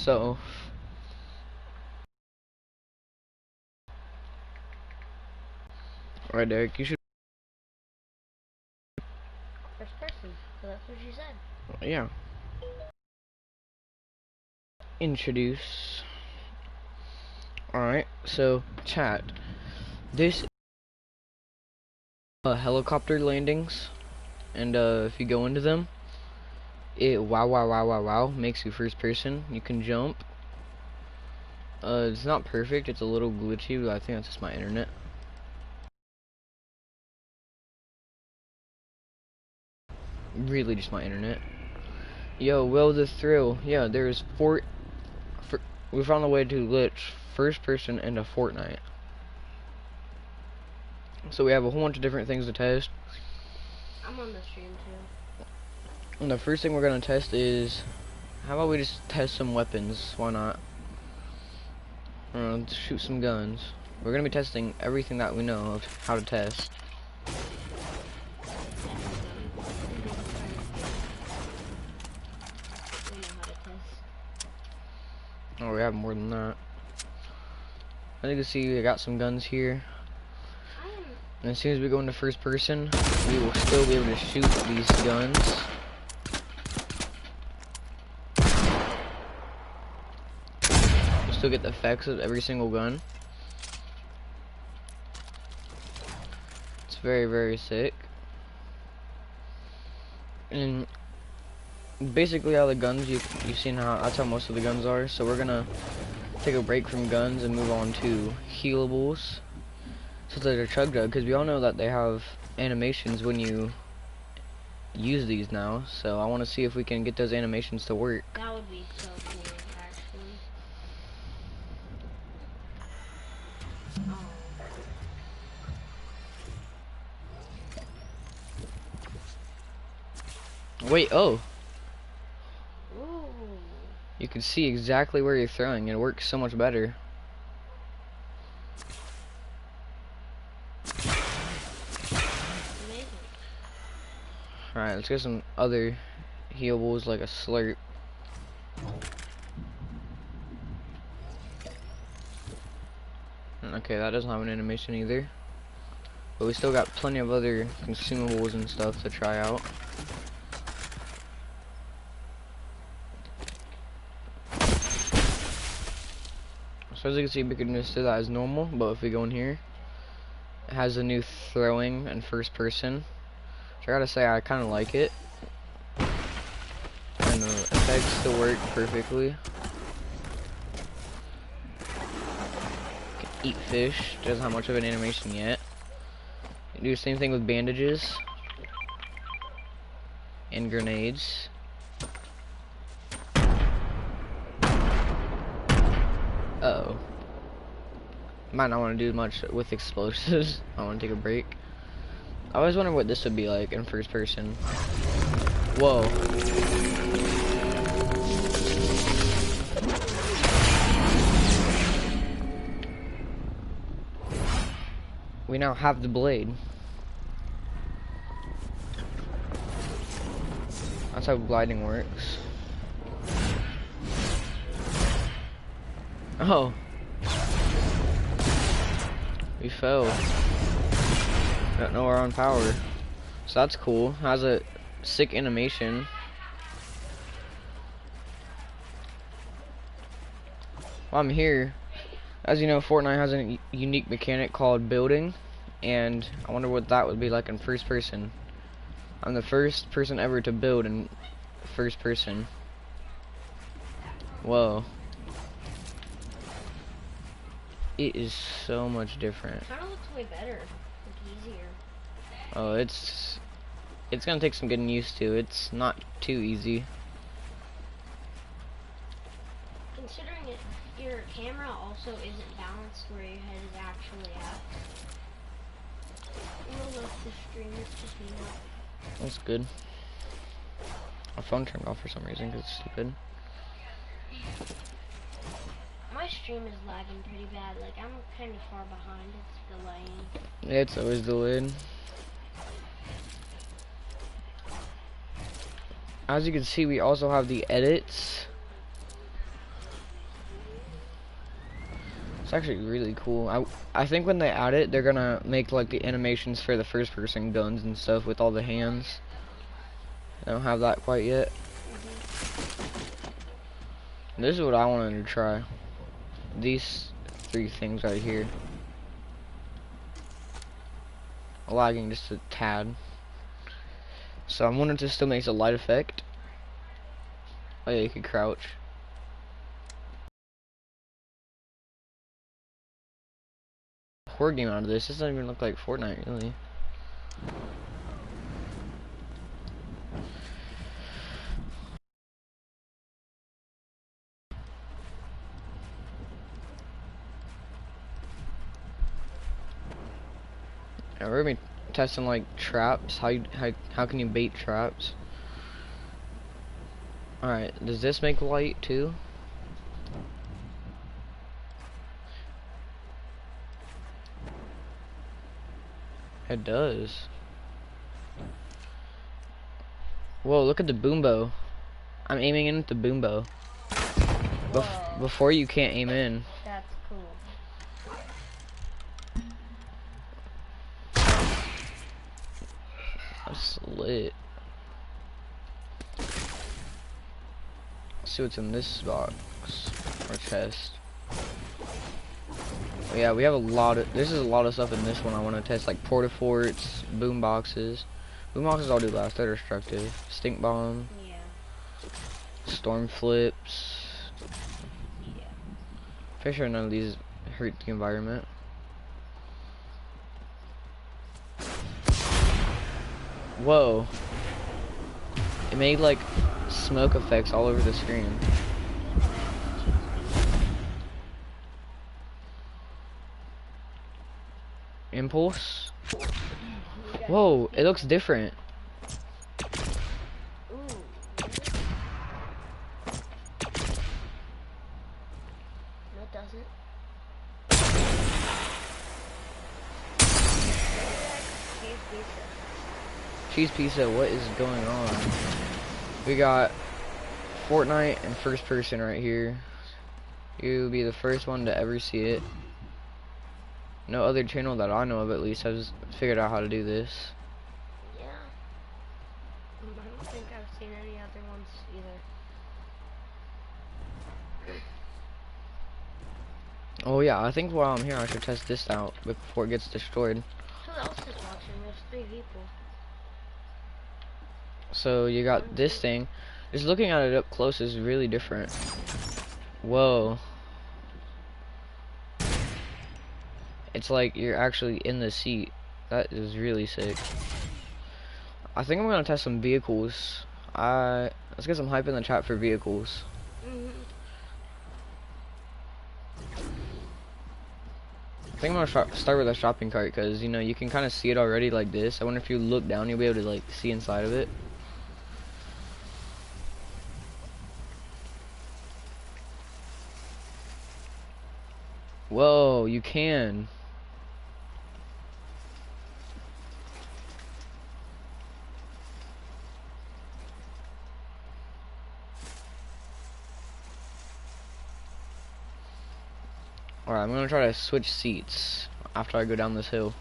So, alright, Derek, you should. First person, so that's what she said. Yeah. Introduce. Alright, so, chat. This helicopter landings, and if you go into them, it wow makes you first person. You can jump. It's not perfect, it's a little glitchy, but I think that's just my internet. Really just my internet. Yo, will the thrill. Yeah, there's we found a way to glitch first person into Fortnite. So we have a whole bunch of different things to test. I'm on the stream too. And the first thing we're gonna test is, how about we just test some weapons? Why not? Let's shoot some guns. We're gonna be testing everything that we know of how to test. Oh, we have more than that. As you can see, we got some guns here. And as soon as we go into first person, we will still be able to shoot these guns. We'll still get the effects of every single gun. It's very, very sick. And basically all the guns, you've seen how, that's how most of the guns are. So we're gonna take a break from guns and move on to healables. So there's a chug jug, because we all know that they have animations when you use these now. So I want to see if we can get those animations to work. That would be so cool, actually. Oh. Wait, oh. Ooh. You can see exactly where you're throwing. It works so much better. Alright, let's get some other healables like a slurp. Okay, that doesn't have an animation either. But we still got plenty of other consumables and stuff to try out. So as you can see, we can just do that as normal, but if we go in here, it has a new throwing and first person. I gotta say, I kind of like it. And the effects still work perfectly. Can eat fish. Doesn't have much of an animation yet. You do the same thing with bandages and grenades. Uh-oh. Might not want to do much with explosives. I want to take a break. I always wonder what this would be like in first person. Whoa. We now have the blade. That's how gliding works. Oh. We fell. Don't know we're on power. So that's cool. Has a sick animation. While I'm here, as you know, Fortnite has a unique mechanic called building, and I wonder what that would be like in first person. I'm the first person ever to build in first person. Whoa. It is so much different. It kind of looks way better. Like easier. Oh, it's gonna take some getting used to. It's not too easy. Considering it, your camera also isn't balanced where your head is actually at. I'm gonna let the stream, it's just me now. That's good. My phone turned off for some reason because it's stupid. My stream is lagging pretty bad. Like, I'm kind of far behind. It's delaying. Yeah, it's always delayed. As you can see, we also have the edits. It's actually really cool. I think when they add it, they're gonna make like the animations for the first person guns and stuff with all the hands. I don't have that quite yet. This is what I wanted to try. These 3 things right here. Lagging just a tad. So I wanted to still make a light effect. Oh yeah, you could crouch. Horror game out of this. This doesn't even look like Fortnite, really. Yeah, we're gonna be testing like traps. How can you bait traps? All right. Does this make light too? It does. Whoa! Look at the boom bow. I'm aiming in with the boom bow. Before you can't aim in. That's cool. That's lit. Let's see what's in this box or chest. Oh, yeah, we have a lot of. This is a lot of stuff in this one. I want to test like portaforts, boom boxes. Boom boxes I'll do last. They're destructive. Stink bomb. Yeah. Storm flips. Yeah. Pretty sure none of these hurt the environment. Whoa. It made like smoke effects all over the screen. Impulse. Whoa, it looks different. Ooh. No, it doesn't. Cheese pizza, what is going on? We got Fortnite and first person right here. You'll be the first one to ever see it. No other channel that I know of at least has figured out how to do this. Yeah. I don't think I've seen any other ones either. Oh yeah, I think while I'm here I should test this out before it gets destroyed. Who else is watching? There's 3 people. So you got this thing. Just looking at it up close is really different. Whoa. It's like you're actually in the seat. That is really sick. I think I'm gonna test some vehicles. Let's get some hype in the chat for vehicles. I think I'm gonna start with a shopping cart because you know you can kind of see it already like this. I wonder if you look down, you'll be able to like see inside of it. Whoa, you can. Alright, I'm gonna try to switch seats after I go down this hill.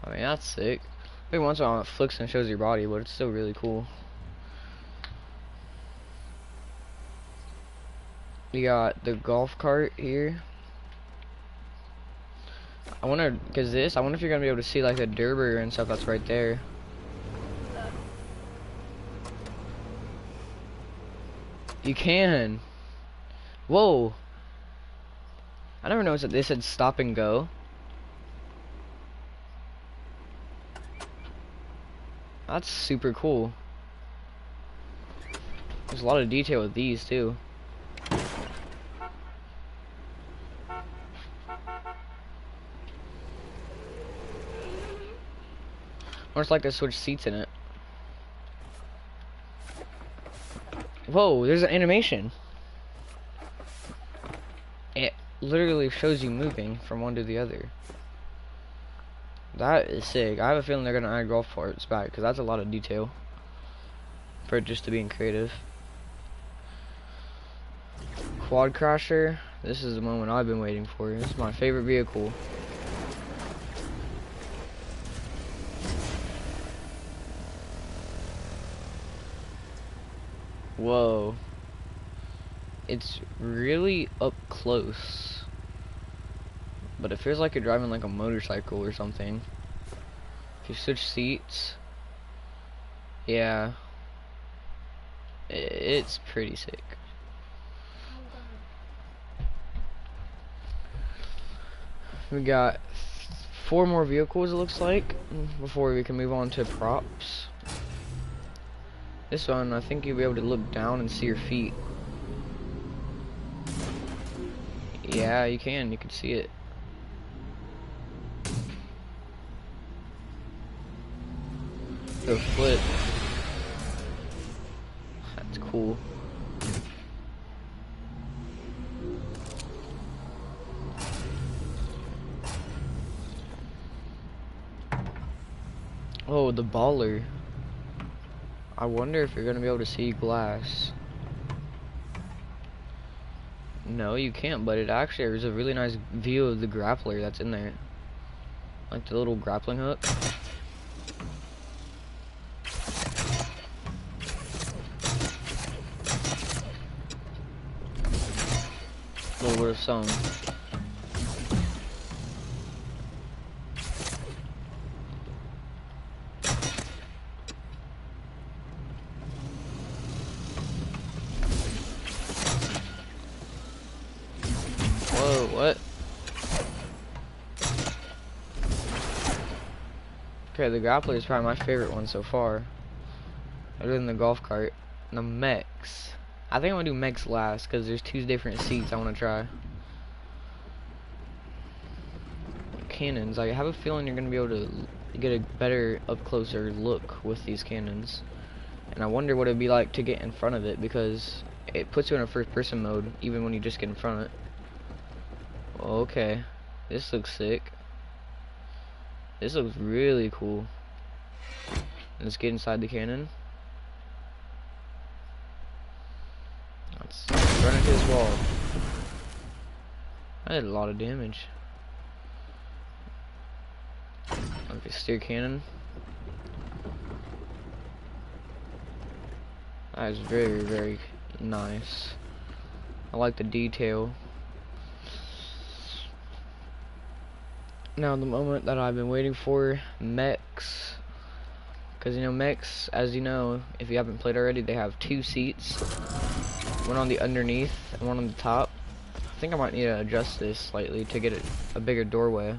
I mean, that's sick. Every once in a while it flicks and shows your body, but it's still really cool. You got the golf cart here. I wonder if you're gonna be able to see like the Derber and stuff that's right there. You can. Whoa. I never noticed that they said stop and go. That's super cool. There's a lot of detail with these too. Or it's like to switch seats in it. Whoa, there's an animation. It literally shows you moving from one to the other. That is sick. I have a feeling they're gonna add golf carts back because that's a lot of detail. for it just to being creative. Quad crasher. This is the moment I've been waiting for. This is my favorite vehicle. Whoa. It's really up close. But it feels like you're driving like a motorcycle or something. If you switch seats. Yeah. It's pretty sick. We got 4 more vehicles, it looks like, before we can move on to props. This one, I think you'll be able to look down and see your feet. Yeah, you can see it. The flip. That's cool. Oh, the baller. I wonder if you're gonna be able to see glass. No, you can't, but it actually, there's a really nice view of the grappler that's in there. Like the little grappling hook. A little bit of some. Whoa, what? Okay, the grappler is probably my favorite one so far. Other than the golf cart. And the mechs. I think I'm gonna do mechs last because there's 2 different seats I want to try. Cannons. I have a feeling you're gonna be able to get a better up closer look with these cannons. And I wonder what it'd be like to get in front of it because it puts you in a first person mode even when you just get in front of it. Okay. This looks sick. This looks really cool. Let's get inside the cannon. Let's run into this wall. I did a lot of damage. Okay, steer cannon. That is very, very nice. I like the detail. Now the moment that I've been waiting for, mechs. Because you know mechs, as you know, if you haven't played already, they have 2 seats. One on the underneath and one on the top. I think I might need to adjust this slightly to get a bigger doorway.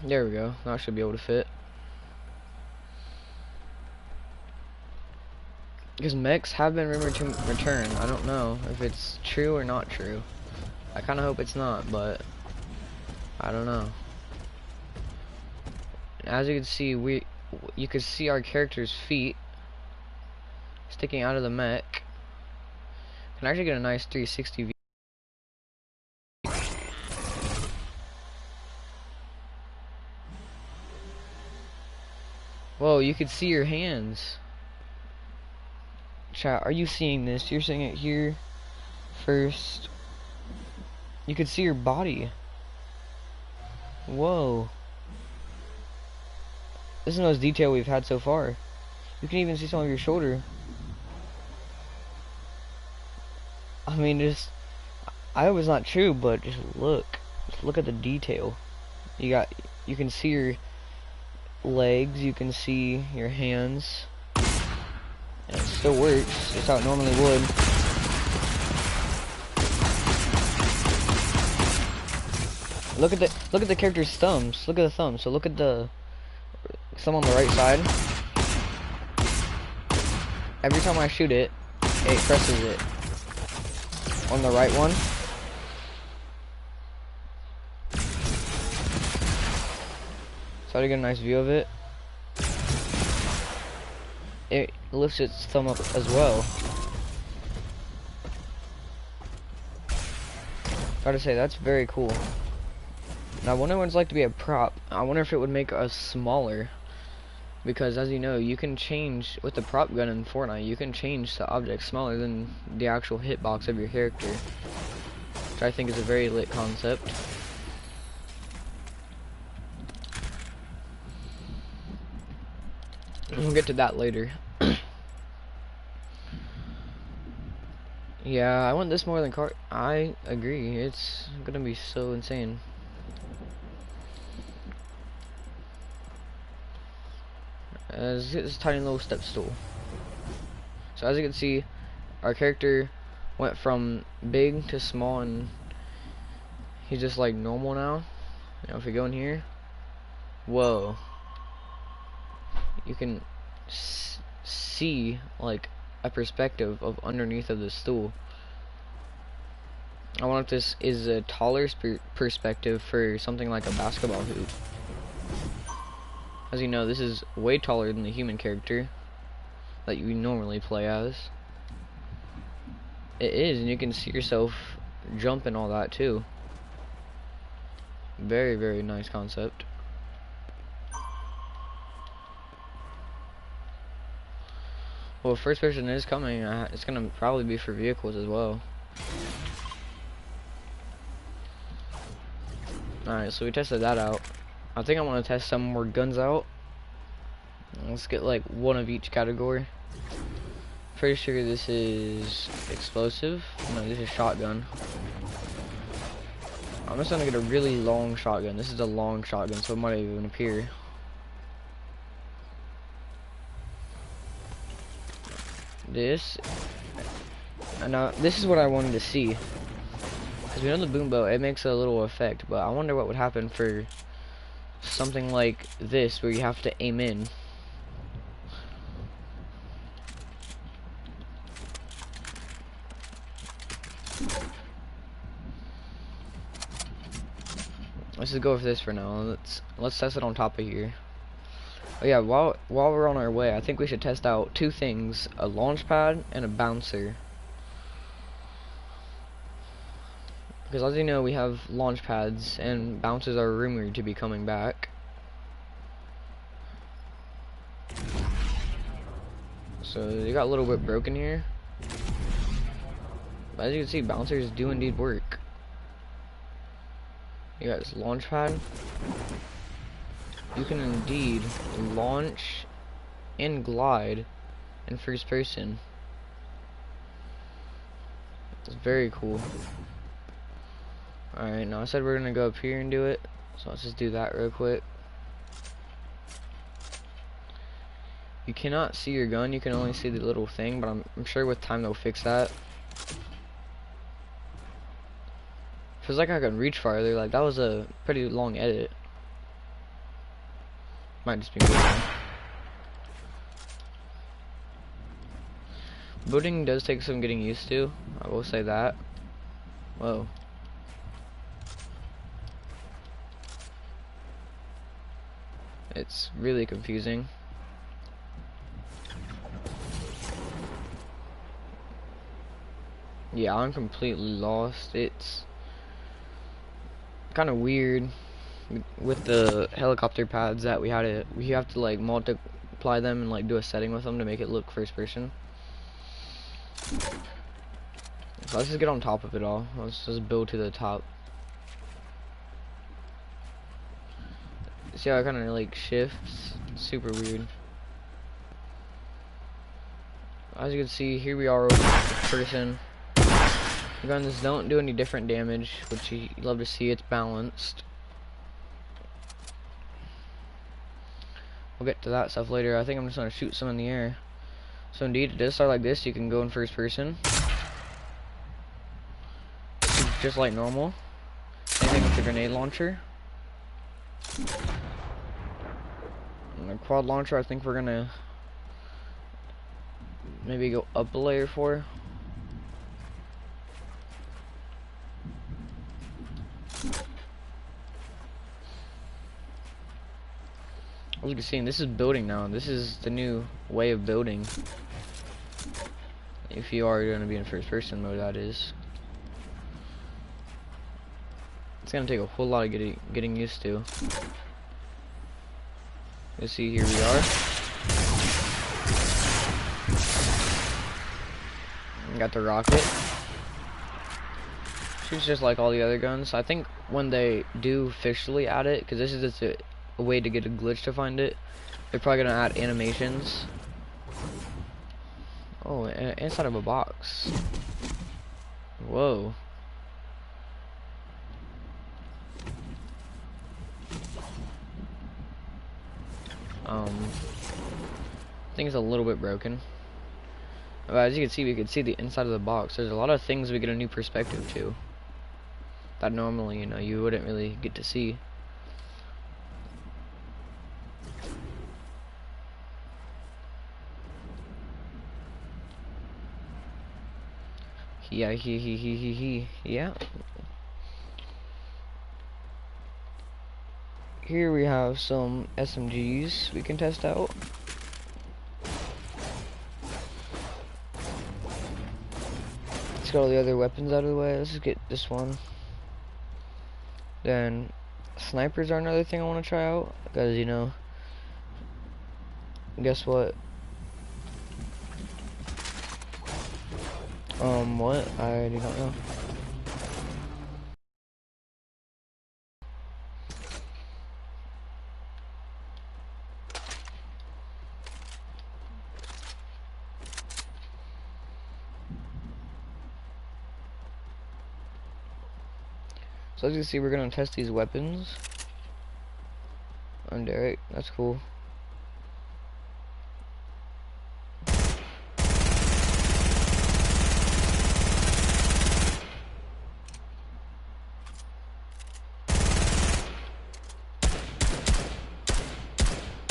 There we go. Now I should be able to fit. Because mechs have been rumored to return. I don't know if it's true or not true. I kind of hope it's not, but I don't know. As you can see, you can see our character's feet sticking out of the mech. Can actually get a nice 360 view. Whoa, you can see your hands. Chat, are you seeing this? You're seeing it here first. You can see your body. Whoa. This is the most detail we've had so far. You can even see some of your shoulder. I mean, I hope it's not true, but just look. Just look at the detail. You can see your legs, you can see your hands. And it still works, just how it normally would. Look at the character's thumbs. Look at the thumbs. So look at the thumb on the right side. Every time I shoot it, it presses it. On the right one. So I get a nice view of it. It lifts its thumb up as well. Gotta say, that's very cool. Now, I wonder what it's like to be a prop. I wonder if it would make us smaller. Because, as you know, you can change, with the prop gun in Fortnite, you can change the object smaller than the actual hitbox of your character. Which I think is a very lit concept. We'll get to that later. Yeah, I want this more than car. I agree. It's gonna be so insane. Let's get this tiny little step stool. So as you can see, our character went from big to small, and he's just like normal now. Now if we go in here, whoa, you can see like a perspective of underneath of the stool. I wonder if this is a taller perspective for something like a basketball hoop. As you know, this is way taller than the human character that you normally play as. It is, and you can see yourself jump and all that too. Very, very nice concept. Well, first person is coming. It's gonna probably be for vehicles as well. Alright, so we tested that out. I think I want to test some more guns out. Let's get like one of each category. Pretty sure this is explosive. No, this is shotgun. I'm just gonna get a really long shotgun. This is a long shotgun, so it might even appear. This, and now this is what I wanted to see. Because we know the boom bow, it makes a little effect, but I wonder what would happen for something like this, where you have to aim in. Let's just go with this for now. Let's test it on top of here. Oh yeah, while we're on our way, I think we should test out two things: a launch pad and a bouncer. Because as you know, we have launch pads, and bouncers are rumored to be coming back. So they got a little bit broken here. But as you can see, bouncers do indeed work. You got this launch pad. You can indeed launch and glide in first person. It's very cool. Alright, now I said we're gonna go up here and do it, so let's just do that real quick. You cannot see your gun, you can only see the little thing, but I'm sure with time they'll fix that. Feels like I could reach farther. Like, that was a pretty long edit. Might just be me. Booting does take some getting used to, I will say that. Whoa. It's really confusing. Yeah, I'm completely lost. It's kind of weird with the helicopter pads that we have to like multiply them and like do a setting with them to make it look first person. So let's just get on top of it all. Let's just build to the top. See how it kind of like shifts? It's super weird. As you can see, here we are over first person. The guns don't do any different damage, which you love to see. It's balanced. We'll get to that stuff later. I think I'm just gonna shoot some in the air. So indeed, it does start like this. You can go in first person, just like normal. Same thing with the grenade launcher. And the quad launcher, I think we're gonna maybe go up a layer for. As you can see, this is building now. This is the new way of building. If you are going to be in first person mode, that is. It's gonna take a whole lot of getting used to. You see, here we are. Got the rocket. Shoots just like all the other guns. I think when they do officially add it, because this is just a way to get a glitch to find it, they're probably gonna add animations. Oh, inside of a box. Whoa. Thing's a little bit broken. But as you can see, we can see the inside of the box. There's a lot of things we get a new perspective to that normally, you know, you wouldn't really get to see. Yeah, yeah. Here we have some SMGs we can test out. Let's get all the other weapons out of the way. Let's just get this one. Then snipers are another thing I want to try out, because, you know, guess what? What? I do not know. So as you can see, we're gonna test these weapons on Derek. That's cool.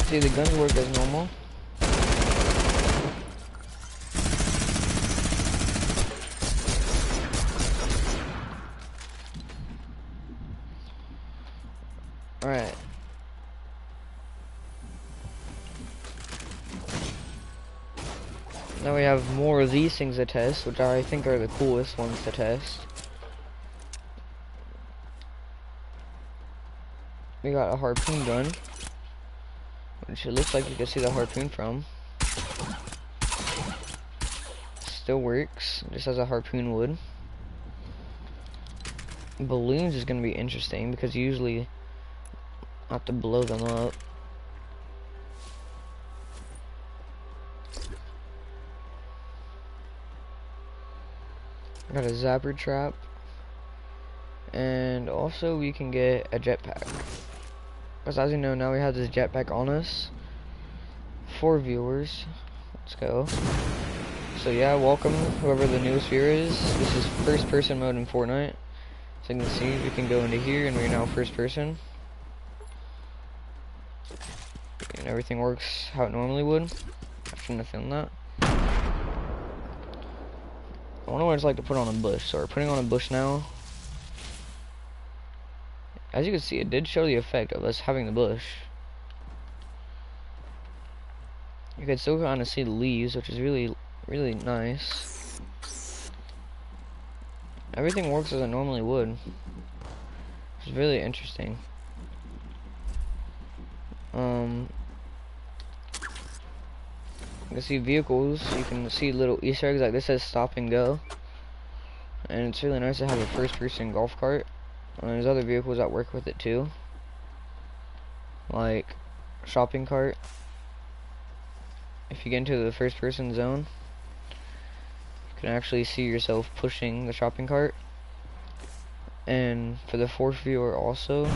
See, the guns work as normal. Alright. Now we have more of these things to test, which I think are the coolest ones to test. We got a harpoon gun, which it looks like you can see the harpoon from. Still works, just as a harpoon would. Balloons is going to be interesting, because you usually have to blow them up. I got a zapper trap. And also we can get a jetpack. Because as you know, now we have this jetpack on us. 4 viewers. Let's go. So yeah, welcome whoever the newest viewer is. This is first person mode in Fortnite. So you can see we can go into here and we're now first person. And everything works how it normally would. I shouldn't have filmed that. I wonder what it's like to put on a bush. So we're putting on a bush now. As you can see, it did show the effect of us having the bush. You can still kind of see the leaves, which is really nice. Everything works as it normally would. It's really interesting. You can see vehicles. You can see little Easter eggs like this says stop and go. And it's really nice to have a first-person golf cart. And there's other vehicles that work with it too, like shopping cart. If you get into the first-person zone, you can actually see yourself pushing the shopping cart. And for the fourth viewer also,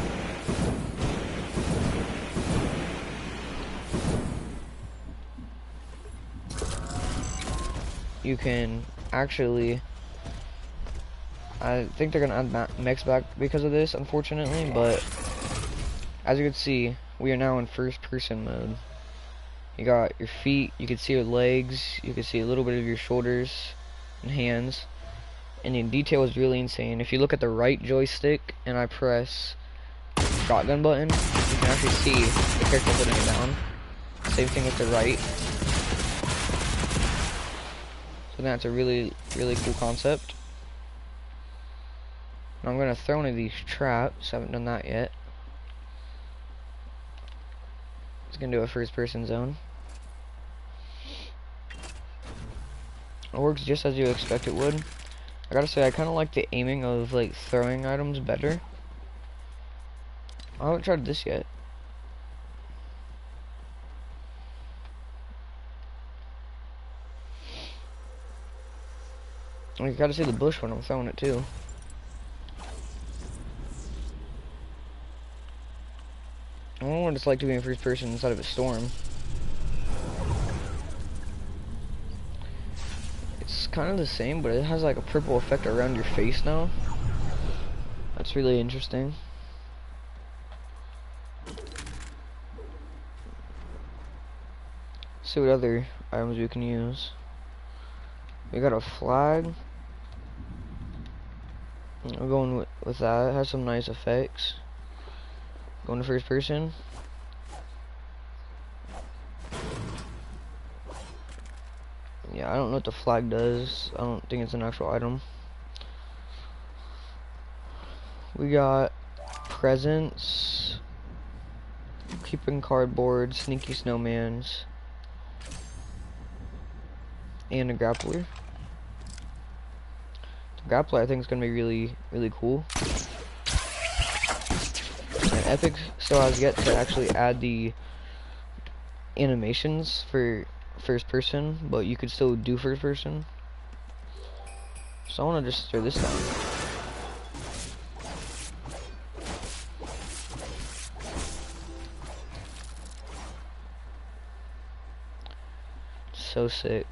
you can actually, I think they're gonna add mechs back because of this, unfortunately, but as you can see, we are now in first person mode. You got your feet, you can see your legs, you can see a little bit of your shoulders and hands, and the detail is really insane. If you look at the right joystick and I press shotgun button, you can actually see the character putting it down. Same thing with the right. So that's a really cool concept. Now I'm gonna throw one of these traps. Haven't done that yet. It's gonna do a first-person zone. It works just as you expect it would. I gotta say, I kind of like the aiming of like throwing items better. I haven't tried this yet. You gotta see the bush when I'm throwing it too. I don't know what it's like to be in first person inside of a storm. It's kind of the same, but it has like a purple effect around your face now. That's really interesting. See what other items we can use. We got a flag. I'm going with that. It has some nice effects. Going to first person. Yeah, I don't know what the flag does. I don't think it's an actual item. We got presents, creeping cardboard, sneaky snowmans, and a grappler. The grappler I think is gonna be really cool. And Epic still has yet to actually add the animations for first person, but you could still do first person. So I wanna just throw this down. So sick.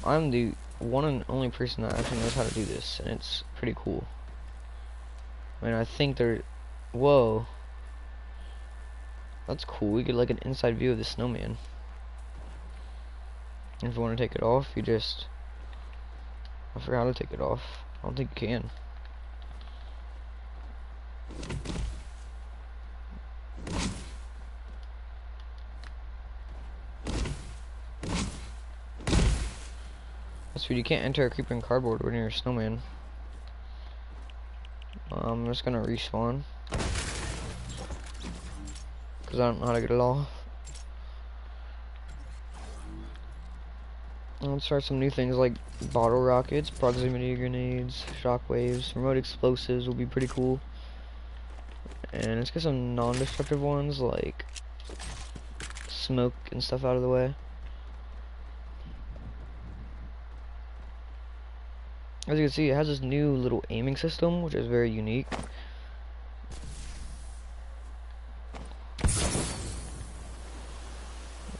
I'm the one and only person that actually knows how to do this, and it's pretty cool. I mean, I think they're... Whoa. That's cool. We get like an inside view of the snowman. And if you want to take it off, you just... I forgot how to take it off. I don't think you can. That's weird. You can't enter a creeper in cardboard when you're a snowman. I'm just gonna respawn. Because I don't know how to get it off. Let's try some new things like bottle rockets, proximity grenades, shockwaves, remote explosives will be pretty cool. And let's get some non-destructive ones like smoke and stuff out of the way. As you can see, it has this new little aiming system, which is very unique. I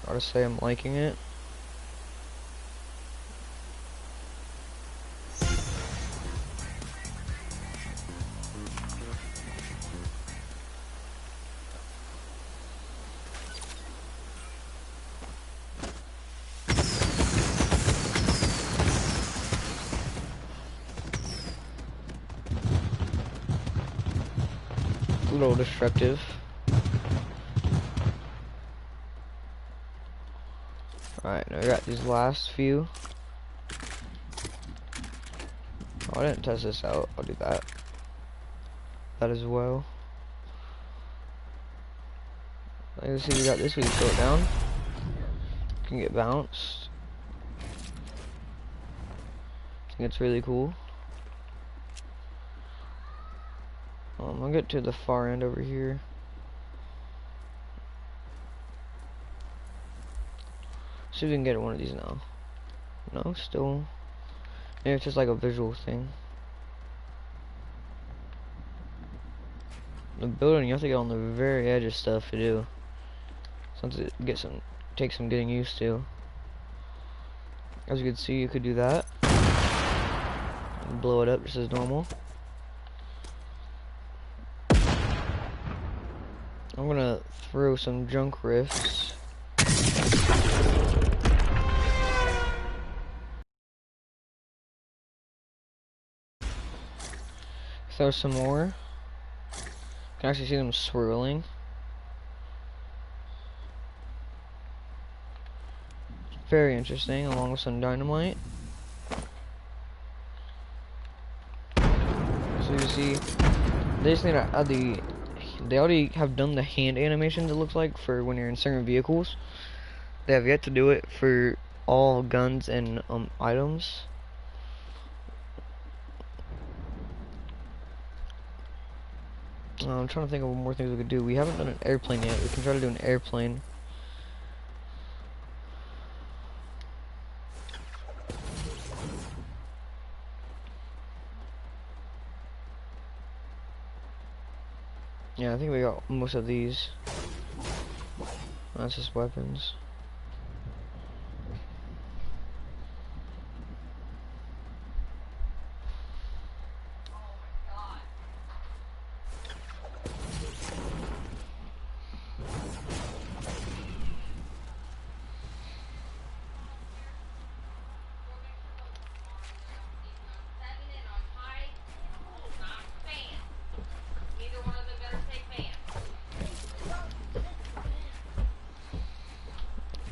gotta say I'm liking it. A little destructive. Alright, now I got these last few. Oh, I didn't test this out. I'll do that. That as well. Like you see, we got this. We can slow it down. Can get bounced. I think it's really cool. I'll get to the far end over here. See if we can get one of these now. No, still. Maybe it's just like a visual thing. The building, you have to get on the very edge of stuff to do. Something to get some, take some getting used to. As you can see, you could do that. And blow it up just as normal. I'm gonna throw some junk rifts. Throw some more. You can actually see them swirling. Very interesting, along with some dynamite. see, they just need to add they already have done the hand animations, it looks like, for when you're in certain vehicles. They have yet to do it for all guns and items. I'm trying to think of what more things we could do. We haven't done an airplane yet. We can try to do an airplane. Yeah, I think we got most of these. That's just weapons.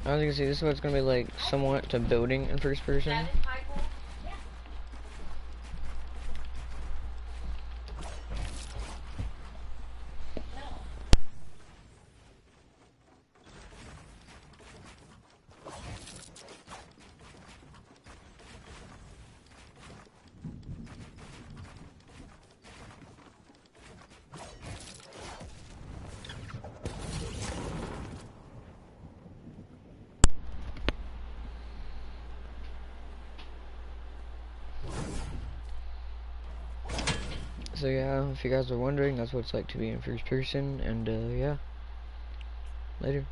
As you can see, this is what it's gonna be like, somewhat to building in first person. So yeah, if you guys are wondering, that's what it's like to be in first person, and yeah, later.